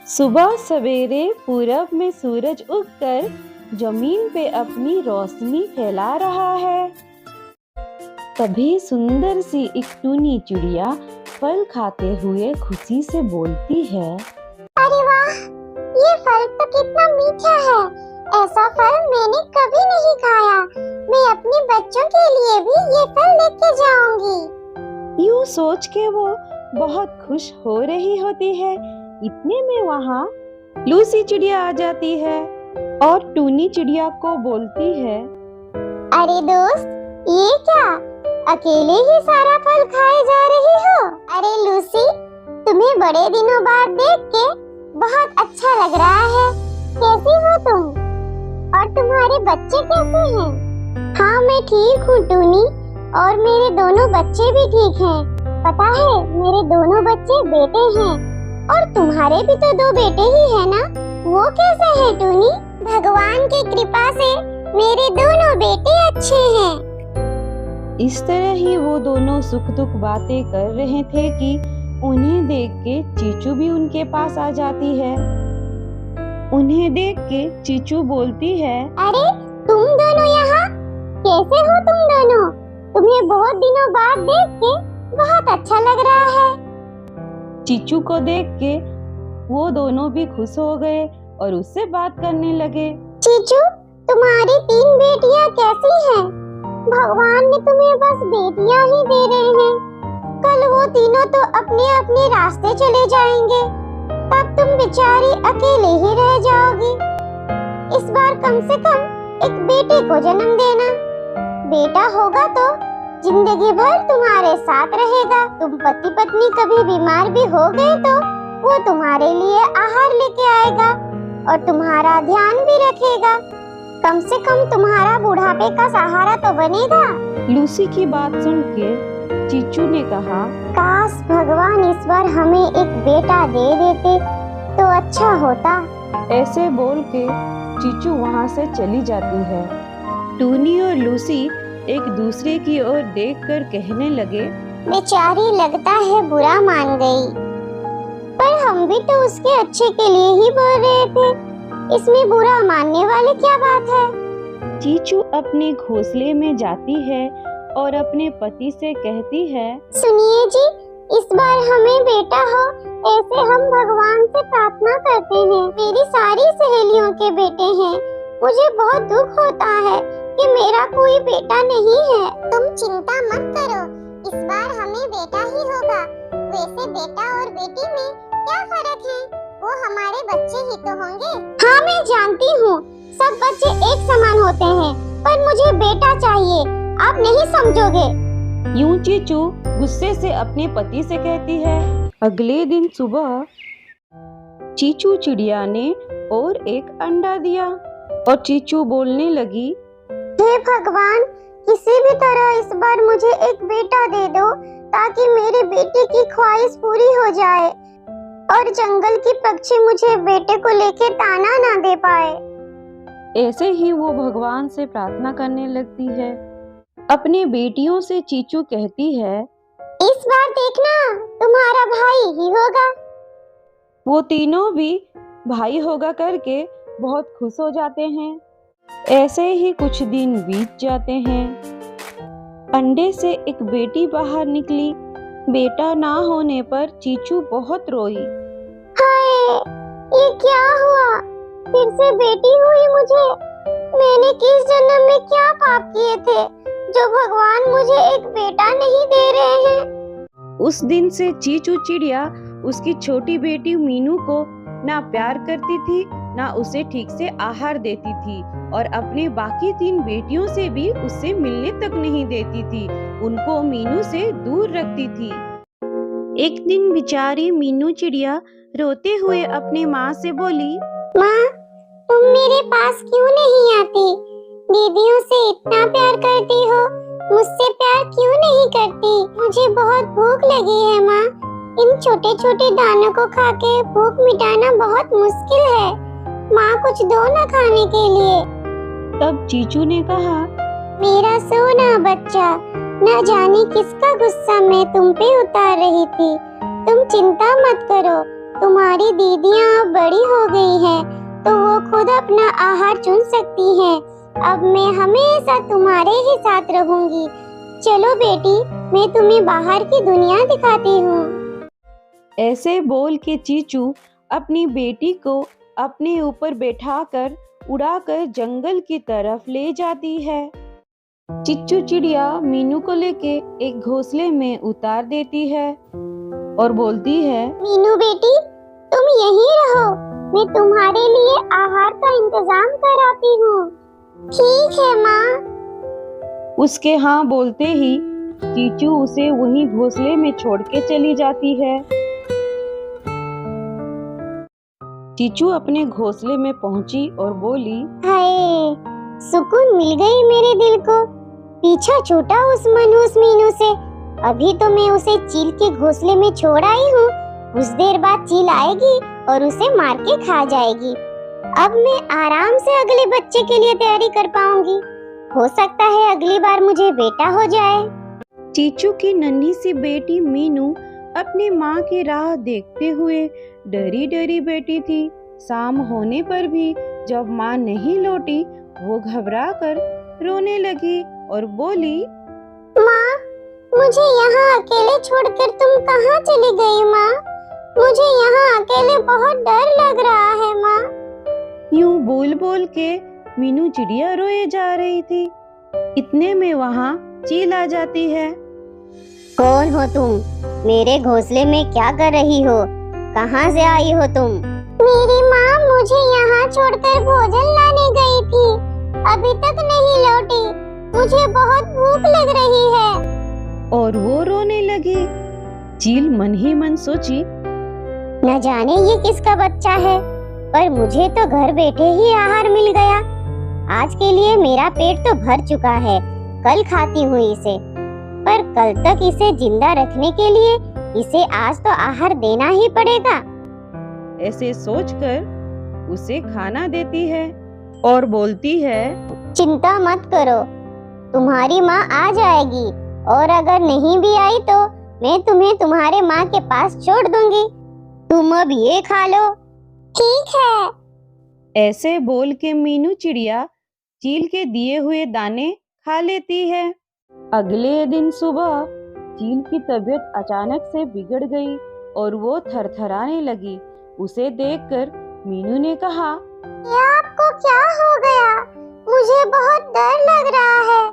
सुबह सवेरे पूरब में सूरज उगकर जमीन पे अपनी रोशनी फैला रहा है। तभी सुंदर सी एक टूनी चिड़िया फल खाते हुए खुशी से बोलती है, अरे वाह, ये फल तो कितना मीठा है। ऐसा फल मैंने कभी नहीं खाया। मैं अपने बच्चों के लिए भी ये फल लेके जाऊंगी। यूं सोच के वो बहुत खुश हो रही होती है। इतने में वहाँ लूसी चिड़िया आ जाती है और टूनी चिड़िया को बोलती है, अरे दोस्त, ये क्या अकेले ही सारा फल खाए जा रही हो? अरे लूसी, तुम्हें बड़े दिनों बाद देख के बहुत अच्छा लग रहा है। कैसी हो तुम? और तुम्हारे बच्चे कैसे हैं? हाँ, मैं ठीक हूँ टूनी, और मेरे दोनों बच्चे भी ठीक हैं। पता है, मेरे दोनों बच्चे बेटे हैं। और तुम्हारे भी तो 2 बेटे ही हैं ना? वो कैसे हैं टूनी? भगवान की कृपा से मेरे दोनों बेटे अच्छे हैं। इस तरह ही वो दोनों सुख दुख बातें कर रहे थे कि उन्हें देख के चीचू भी उनके पास आ जाती है। उन्हें देख के चीचू बोलती है, अरे तुम दोनों यहाँ कैसे हो? तुम दोनों, तुम्हें बहुत दिनों बाद देख के बहुत अच्छा लग रहा है। चीचू को देख के वो दोनों भी खुश हो गए और उससे बात करने लगे। चीचू, तुम्हारी 3 बेटियाँ कैसी हैं? भगवान ने तुम्हें बस बेटियाँ ही दे रहे हैं। कल वो तीनों तो अपने अपने रास्ते चले जाएंगे, तब तुम बेचारी अकेले ही रह जाओगी। इस बार कम से कम एक बेटे को जन्म देना। बेटा होगा तो जिंदगी भर तुम्हारे साथ रहेगा। तुम पति पत्नी कभी बीमार भी हो गए तो वो तुम्हारे लिए आहार लेके आएगा और तुम्हारा ध्यान भी रखेगा। कम से कम तुम्हारा बुढ़ापे का सहारा तो बनेगा। लूसी की बात सुन के चीचू ने कहा, काश भगवान इस बार हमें एक बेटा दे देते तो अच्छा होता। ऐसे बोल के चीचू वहाँ से चली जाती है। टूनी और लूसी एक दूसरे की ओर देखकर कहने लगे, बेचारी लगता है बुरा मान गई, पर हम भी तो उसके अच्छे के लिए ही बोल रहे थे। इसमें बुरा मानने वाली क्या बात है? चीचू अपने घोंसले में जाती है और अपने पति से कहती है, सुनिए जी, इस बार हमें बेटा हो ऐसे हम भगवान से प्रार्थना करते हैं। मेरी सारी सहेलियों के बेटे हैं। मुझे बहुत दुख होता है कि मेरा कोई बेटा नहीं है। तुम चिंता मत करो, इस बार हमें बेटा ही होगा। वैसे बेटा और बेटी में क्या फर्क है? वो हमारे बच्चे ही तो होंगे। हाँ, मैं जानती हूँ, सब बच्चे एक समान होते हैं, पर मुझे बेटा चाहिए। आप नहीं समझोगे। यूं चीचू गुस्से से अपने पति से कहती है। अगले दिन सुबह चीचू चिड़िया ने और एक अंडा दिया और चीचू बोलने लगी, हे भगवान, किसी भी तरह इस बार मुझे एक बेटा दे दो ताकि मेरे बेटे की ख्वाहिश पूरी हो जाए और जंगल की पक्षी मुझे बेटे को लेके ताना ना दे पाए। ऐसे ही वो भगवान से प्रार्थना करने लगती है। अपने बेटियों से चीचू कहती है, इस बार देखना तुम्हारा भाई ही होगा। वो तीनों भी भाई होगा करके बहुत खुश हो जाते हैं। ऐसे ही कुछ दिन बीत जाते हैं। अंडे से एक बेटी बाहर निकली। बेटा ना होने पर चीचू बहुत रोई। हाय, ये क्या हुआ? फिर से बेटी हुई मुझे। मैंने किस जन्म में क्या पाप किए थे जो भगवान मुझे एक बेटा नहीं दे रहे हैं? उस दिन से चीचू चिड़िया उसकी छोटी बेटी मीनू को ना प्यार करती थी, ना उसे ठीक से आहार देती थी और अपने बाकी 3 बेटियों से भी उससे मिलने तक नहीं देती थी। उनको मीनू से दूर रखती थी। एक दिन बेचारी मीनू चिड़िया रोते हुए अपनी माँ से बोली, माँ, तुम मेरे पास क्यों नहीं आती? दीदियों से इतना प्यार करती हो, मुझसे प्यार क्यों नहीं करती? मुझे बहुत भूख लगी है माँ। इन छोटे छोटे दानों को खा के भूख मिटाना बहुत मुश्किल है। माँ, कुछ दो ना खाने के लिए। तब चीचू ने कहा, मेरा सोना बच्चा, न जाने किसका गुस्सा मैं तुम पे उतार रही थी। तुम चिंता मत करो, तुम्हारी दीदियाँ अब बड़ी हो गई हैं, तो वो खुद अपना आहार चुन सकती हैं। अब मैं हमेशा तुम्हारे ही साथ रहूंगी। चलो बेटी, मैं तुम्हें बाहर की दुनिया दिखाती हूँ। ऐसे बोल के चीचू अपनी बेटी को अपने ऊपर बैठाकर उड़ाकर जंगल की तरफ ले जाती है। चिच्चू चिड़िया मीनू को लेके एक घोंसले में उतार देती है और बोलती है, मीनू बेटी, तुम यहीं रहो, मैं तुम्हारे लिए आहार का इंतजाम कराती हूँ। ठीक है माँ। उसके हाँ बोलते ही चीचू उसे वहीं घोंसले में छोड़ के चली जाती है। चीचू अपने घोंसले में पहुंची और बोली, हाय, सुकून मिल गई मेरे दिल को। पीछा छूटा उस मनहूस मीनू से। अभी तो मैं उसे चील के घोंसले में छोड़ आई हूँ। कुछ देर बाद चील आएगी और उसे मार के खा जाएगी। अब मैं आराम से अगले बच्चे के लिए तैयारी कर पाऊंगी। हो सकता है अगली बार मुझे बेटा हो जाए। चीचू की नन्ही सी बेटी मीनू अपनी माँ की राह देखते हुए डरी डरी बैठी थी। शाम होने पर भी जब माँ नहीं लौटी, वो घबरा कर रोने लगी और बोली, माँ, मुझे यहाँ अकेले छोड़कर तुम कहाँ चली गई माँ? मुझे यहाँ अकेले बहुत डर लग रहा है माँ। यूं बोल बोल के मीनू चिड़िया रोए जा रही थी। इतने में वहाँ चील आ जाती है। कौन हो तुम? मेरे घोंसले में क्या कर रही हो? कहाँ से आई हो तुम? मेरी माँ मुझे यहाँ छोड़कर भोजन लाने गई थी। अभी तक नहीं लौटी। मुझे बहुत भूख लग रही है। और वो रोने लगी। चील मन ही मन सोची, न जाने ये किसका बच्चा है, पर मुझे तो घर बैठे ही आहार मिल गया। आज के लिए मेरा पेट तो भर चुका है। कल खाती हूँ इसे, पर कल तक इसे जिंदा रखने के लिए इसे आज तो आहार देना ही पड़ेगा। ऐसे सोचकर उसे खाना देती है और बोलती है, चिंता मत करो, तुम्हारी माँ आ जाएगी, और अगर नहीं भी आई तो मैं तुम्हें तुम्हारे माँ के पास छोड़ दूंगी। तुम अब ये खा लो। ठीक है। ऐसे बोल के मीनू चिड़िया चील के दिए हुए दाने खा लेती है। अगले दिन सुबह चील की तबीयत अचानक से बिगड़ गई और वो थरथराने लगी। उसे देखकर मीनू ने कहा, ये आपको क्या हो गया? मुझे बहुत डर लग रहा है।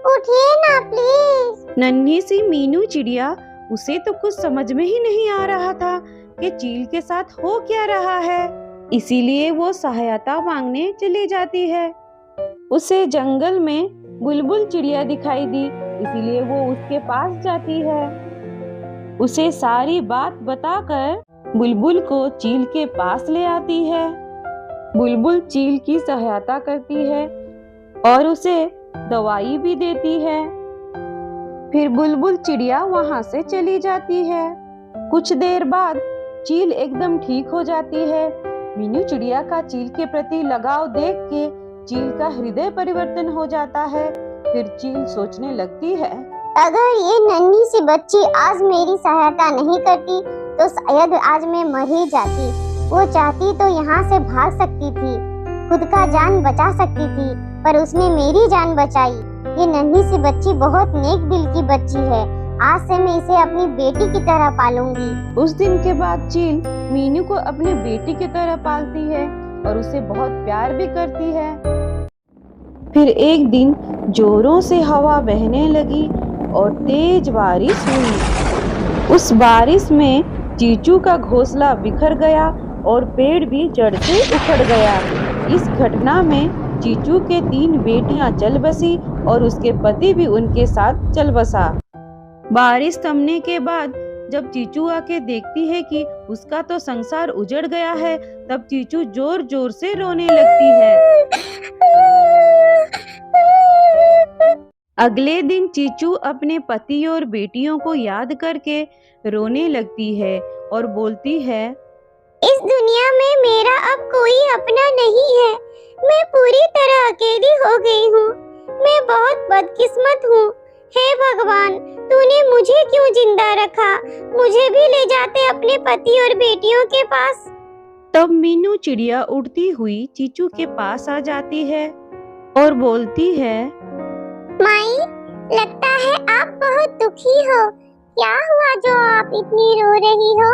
उठिए ना प्लीज। नन्ही सी मीनू चिड़िया, उसे तो कुछ समझ में ही नहीं आ रहा था कि चील के साथ हो क्या रहा है। इसीलिए वो सहायता मांगने चली जाती है। उसे जंगल में बुलबुल चिड़िया दिखाई दी, इसीलिए वो उसके पास जाती है। उसे सारी बात बताकर बुलबुल को चील के पास ले आती है। बुलबुल चील की सहायता करती है और उसे दवाई भी देती है। फिर बुलबुल चिड़िया वहां से चली जाती है। कुछ देर बाद चील एकदम ठीक हो जाती है। मीनू चिड़िया का चील के प्रति लगाव देख के चील का हृदय परिवर्तन हो जाता है। फिर चील सोचने लगती है, अगर ये नन्ही सी बच्ची आज मेरी सहायता नहीं करती तो शायद आज मैं मर ही जाती। वो चाहती तो यहाँ से भाग सकती थी, खुद का जान बचा सकती थी, पर उसने मेरी जान बचाई। ये नन्ही सी बच्ची बहुत नेक दिल की बच्ची है। आज से मैं इसे अपनी बेटी की तरह पालूंगी। उस दिन के बाद चील मीनू को अपनी बेटी की तरह पालती है और उसे बहुत प्यार भी करती है। फिर एक दिन जोरों से हवा बहने लगी और तेज बारिश हुई। उस बारिश में चीचू का घोंसला बिखर गया और पेड़ भी जड़ से उखड़ गया। इस घटना में चीचू के 3 बेटियां चल बसी और उसके पति भी उनके साथ चल बसा। बारिश थमने के बाद जब चीचू आके देखती है कि उसका तो संसार उजड़ गया है, तब चीचू जोर जोर से रोने लगती है। अगले दिन चीचू अपने पति और बेटियों को याद करके रोने लगती है और बोलती है, इस दुनिया में मेरा अब कोई अपना नहीं है। मैं पूरी तरह अकेली हो गई हूँ। मैं बहुत बदकिस्मत हूँ। हे भगवान, तूने मुझे क्यों जिंदा रखा? मुझे भी ले जाते अपने पति और बेटियों के पास। तब मीनू चिड़िया उड़ती हुई चीचू के पास आ जाती है और बोलती है, माई, लगता है आप बहुत दुखी हो। क्या हुआ जो आप इतनी रो रही हो?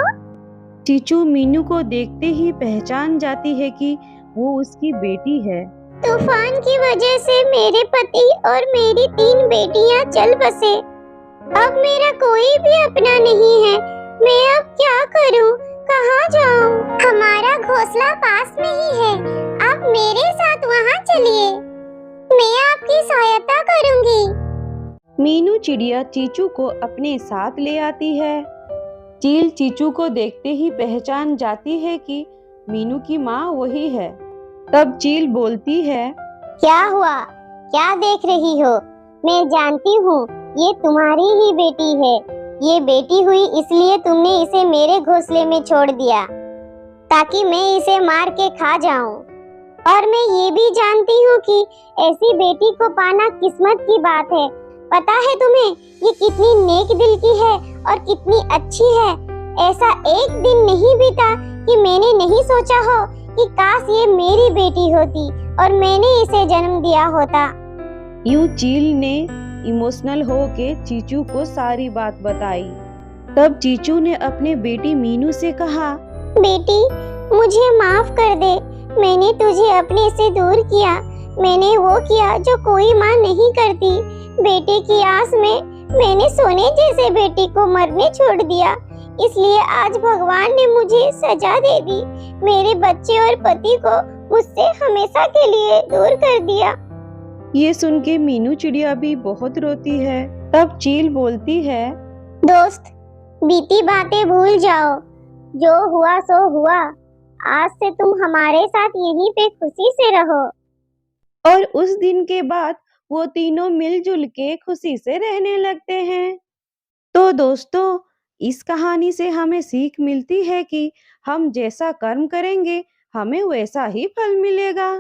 चीचू मीनू को देखते ही पहचान जाती है कि वो उसकी बेटी है। तूफान की वजह से मेरे पति और मेरी 3 बेटियां चल बसे। अब मेरा कोई भी अपना नहीं है। मैं अब क्या करूं? कहाँ जाऊं? हमारा घोंसला पास में ही है। आप मेरे साथ वहाँ चलिए। मैं आपकी सहायता करूंगी। मीनू चिड़िया चीचू को अपने साथ ले आती है। चील चीचू को देखते ही पहचान जाती है कि मीनू की माँ वही है। तब चील बोलती है, क्या हुआ? क्या देख रही हो? मैं जानती हूँ ये तुम्हारी ही बेटी है। ये बेटी हुई इसलिए तुमने इसे मेरे घोंसले में छोड़ दिया ताकि मैं इसे मार के खा जाऊं। और मैं ये भी जानती हूँ कि ऐसी बेटी को पाना किस्मत की बात है। पता है तुम्हें ये कितनी नेक दिल की है और कितनी अच्छी है। ऐसा एक दिन नहीं बीता कि मैंने नहीं सोचा हो कि काश ये मेरी बेटी होती और मैंने इसे जन्म दिया होता। यूं चील ने इमोशनल होके चीचू को सारी बात बताई। तब चीचू ने अपने बेटी मीनू से कहा, बेटी, मुझे माफ कर दे। मैंने तुझे अपने से दूर किया। मैंने वो किया जो कोई माँ नहीं करती। बेटे की आस में मैंने सोने जैसे बेटी को मरने छोड़ दिया। इसलिए आज भगवान ने मुझे सजा दे दी। मेरे बच्चे और पति को मुझसे हमेशा के लिए दूर कर दिया। ये सुन के मीनू चिड़िया भी बहुत रोती है। तब चील बोलती है, दोस्त, बीती बातें भूल जाओ। जो हुआ सो हुआ। आज से तुम हमारे साथ यहीं पे खुशी से रहो। और उस दिन के बाद वो तीनों मिलजुल के खुशी से रहने लगते हैं। तो दोस्तों, इस कहानी से हमें सीख मिलती है कि हम जैसा कर्म करेंगे हमें वैसा ही फल मिलेगा।